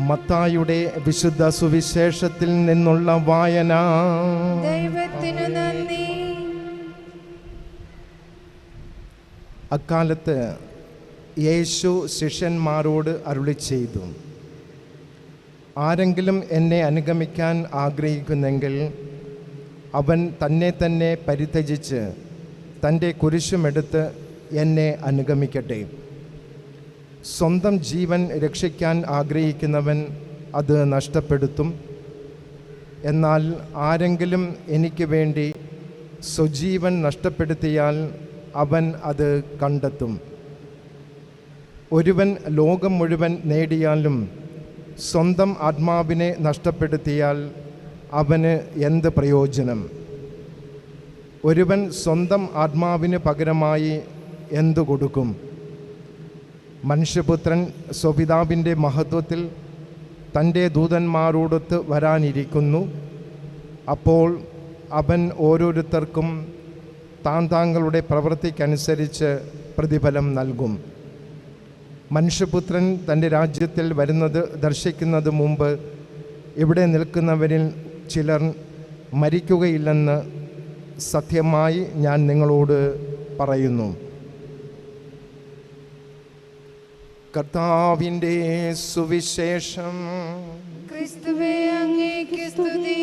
മത്തായിയുടെ വിശുദ്ധ സുവിശേഷത്തിൽ നിന്നുള്ള വായന. ദൈവത്തിനു നന്ദി. അക്കാലത്ത് യേശു ശിഷ്യന്മാരോട് അരുളിച്ചെയ്തു, ആരെങ്കിലും എന്നെ അനുഗമിക്കാൻ ആഗ്രഹിക്കുന്നെങ്കിൽ അവൻ തന്നെ പരിത്യജിച്ച് തൻ്റെ കുരിശുമെടുത്ത് എന്നെ അനുഗമിക്കട്ടെ. സ്വന്തം ജീവൻ രക്ഷിക്കാൻ ആഗ്രഹിക്കുന്നവൻ അത് നഷ്ടപ്പെടുത്തും. എന്നാൽ ആരെങ്കിലും എനിക്ക് വേണ്ടി സ്വജീവൻ നഷ്ടപ്പെടുത്തിയാൽ അവൻ അത് കണ്ടെത്തും. ഒരുവൻ ലോകം മുഴുവൻ നേടിയാലും സ്വന്തം ആത്മാവിനെ നഷ്ടപ്പെടുത്തിയാൽ അവന് എന്ത് പ്രയോജനം? ഒരുവൻ സ്വന്തം ആത്മാവിന് പകരമായി എന്തു കൊടുക്കും? മനുഷ്യപുത്രൻ സ്വപിതാവിൻ്റെ മഹത്വത്തിൽ തൻ്റെ ദൂതന്മാരോടൊത്ത് വരാനിരിക്കുന്നു. അപ്പോൾ അവൻ ഓരോരുത്തർക്കും താങ്കളുടെ പ്രവൃത്തിക്കനുസരിച്ച് പ്രതിഫലം നൽകും. മനുഷ്യപുത്രൻ തൻ്റെ രാജ്യത്തിൽ വരുന്നത് ദർശിക്കുന്നത് മുമ്പ് ഇവിടെ നിൽക്കുന്നവരിൽ ചിലർ മരിക്കുകയില്ലെന്ന് സത്യമായി ഞാൻ നിങ്ങളോട് പറയുന്നു. കർത്താവിൻ്റെ സുവിശേഷം. ക്രിസ്തുവേ, അങ്ങേക്ക് സ്തുതി.